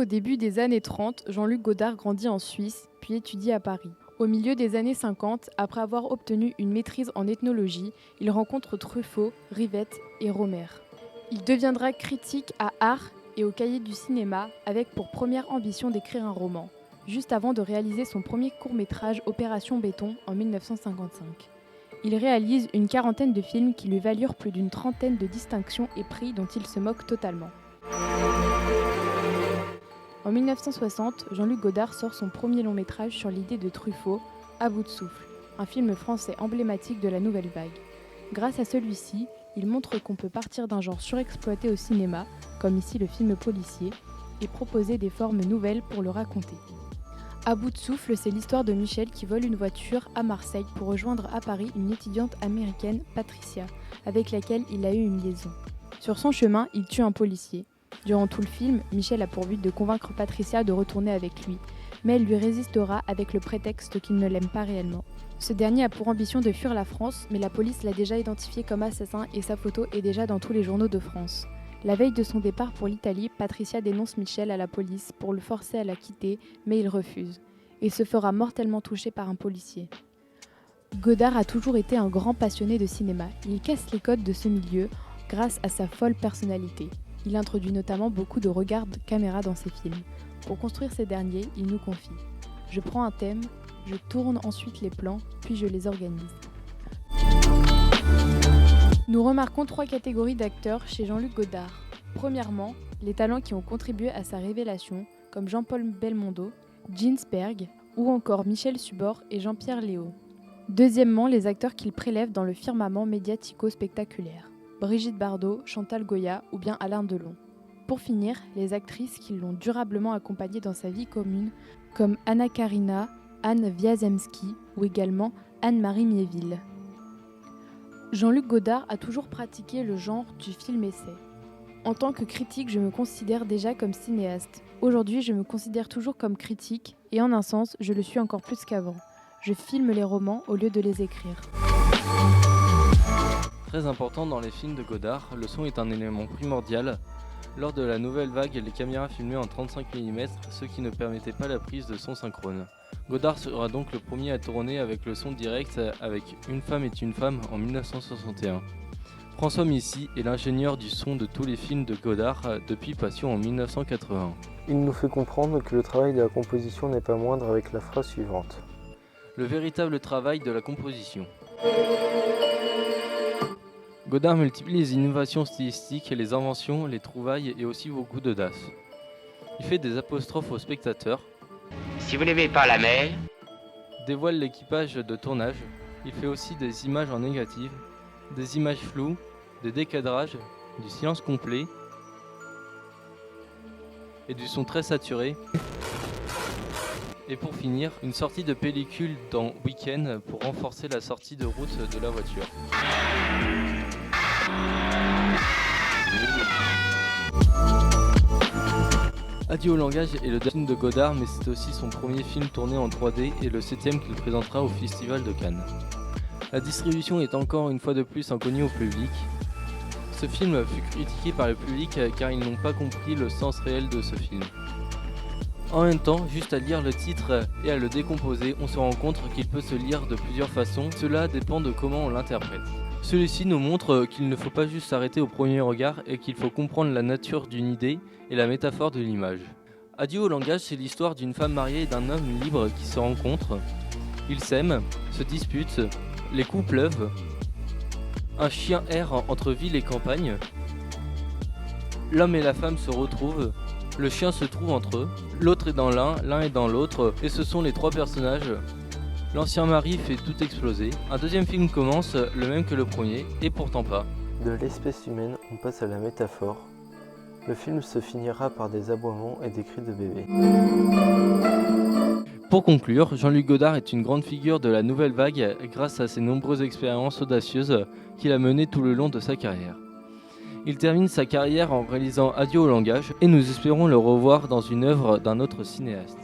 au début des années 30, Jean-Luc Godard grandit en Suisse, puis étudie à Paris. Au milieu des années 50, après avoir obtenu une maîtrise en ethnologie, il rencontre Truffaut, Rivette et Rohmer. Il deviendra critique à Art et au Cahier du cinéma, avec pour première ambition d'écrire un roman, juste avant de réaliser son premier court-métrage Opération Béton en 1955. Il réalise une quarantaine de films qui lui valurent plus d'une trentaine de distinctions et prix dont il se moque totalement. En 1960, Jean-Luc Godard sort son premier long métrage sur l'idée de Truffaut, À bout de souffle, un film français emblématique de la nouvelle vague. Grâce à celui-ci, il montre qu'on peut partir d'un genre surexploité au cinéma, comme ici le film policier, et proposer des formes nouvelles pour le raconter. À bout de souffle, c'est l'histoire de Michel qui vole une voiture à Marseille pour rejoindre à Paris une étudiante américaine, Patricia, avec laquelle il a eu une liaison. Sur son chemin, il tue un policier. Durant tout le film, Michel a pour but de convaincre Patricia de retourner avec lui, mais elle lui résistera avec le prétexte qu'il ne l'aime pas réellement. Ce dernier a pour ambition de fuir la France, mais la police l'a déjà identifié comme assassin et sa photo est déjà dans tous les journaux de France. La veille de son départ pour l'Italie, Patricia dénonce Michel à la police pour le forcer à la quitter, mais il refuse. Il se fera mortellement toucher par un policier. Godard a toujours été un grand passionné de cinéma. Il casse les codes de ce milieu grâce à sa folle personnalité. Il introduit notamment beaucoup de regards de caméra dans ses films. Pour construire ces derniers, il nous confie « Je prends un thème, je tourne ensuite les plans, puis je les organise. » Nous remarquons 3 catégories d'acteurs chez Jean-Luc Godard. Premièrement, les talents qui ont contribué à sa révélation, comme Jean-Paul Belmondo, Ginsberg ou encore Michel Subor et Jean-Pierre Léaud. Deuxièmement, les acteurs qu'il prélève dans le firmament médiatico-spectaculaire. Brigitte Bardot, Chantal Goya ou bien Alain Delon. Pour finir, les actrices qui l'ont durablement accompagné dans sa vie commune, comme Anna Karina, Anne Wiazemski ou également Anne-Marie Miéville. Jean-Luc Godard a toujours pratiqué le genre du film-essai. En tant que critique, je me considère déjà comme cinéaste. Aujourd'hui, je me considère toujours comme critique et en un sens, je le suis encore plus qu'avant. Je filme les romans au lieu de les écrire. Très important dans les films de Godard, le son est un élément primordial. Lors de la nouvelle vague, les caméras filmaient en 35 mm, ce qui ne permettait pas la prise de son synchrone. Godard sera donc le premier à tourner avec le son direct avec Une femme est une femme en 1961. François Missy est l'ingénieur du son de tous les films de Godard depuis Passion en 1981. Il nous fait comprendre que le travail de la composition n'est pas moindre avec la phrase suivante. Le véritable travail de la composition. Godard multiplie les innovations stylistiques, les inventions, les trouvailles et aussi beaucoup d'audace. Il fait des apostrophes aux spectateurs. Si vous n'aimez pas la mer, Dévoile l'équipage de tournage. Il fait aussi des images en négative, des images floues, des décadrages, du silence complet et du son très saturé. Et pour finir, une sortie de pellicule dans Weekend pour renforcer la sortie de route de la voiture. Adieu au langage est le dernier film de Godard, mais c'est aussi son premier film tourné en 3D et le 7e qu'il présentera au Festival de Cannes. La distribution est encore une fois de plus inconnue au public. Ce film fut critiqué par le public car ils n'ont pas compris le sens réel de ce film. En même temps, juste à lire le titre et à le décomposer, on se rend compte qu'il peut se lire de plusieurs façons, cela dépend de comment on l'interprète. Celui-ci nous montre qu'il ne faut pas juste s'arrêter au premier regard et qu'il faut comprendre la nature d'une idée et la métaphore de l'image. Adieu au langage, c'est l'histoire d'une femme mariée et d'un homme libre qui se rencontrent. Ils s'aiment, se disputent, les coups pleuvent. Un chien erre entre ville et campagne. L'homme et la femme se retrouvent. Le chien se trouve entre eux. L'autre est dans l'un est dans l'autre. Et ce sont les 3 personnages. L'ancien mari fait tout exploser. Un deuxième film commence, le même que le premier, et pourtant pas. De l'espèce humaine, on passe à la métaphore. Le film se finira par des aboiements et des cris de bébé. Pour conclure, Jean-Luc Godard est une grande figure de la nouvelle vague grâce à ses nombreuses expériences audacieuses qu'il a menées tout le long de sa carrière. Il termine sa carrière en réalisant Adieu au langage et nous espérons le revoir dans une œuvre d'un autre cinéaste.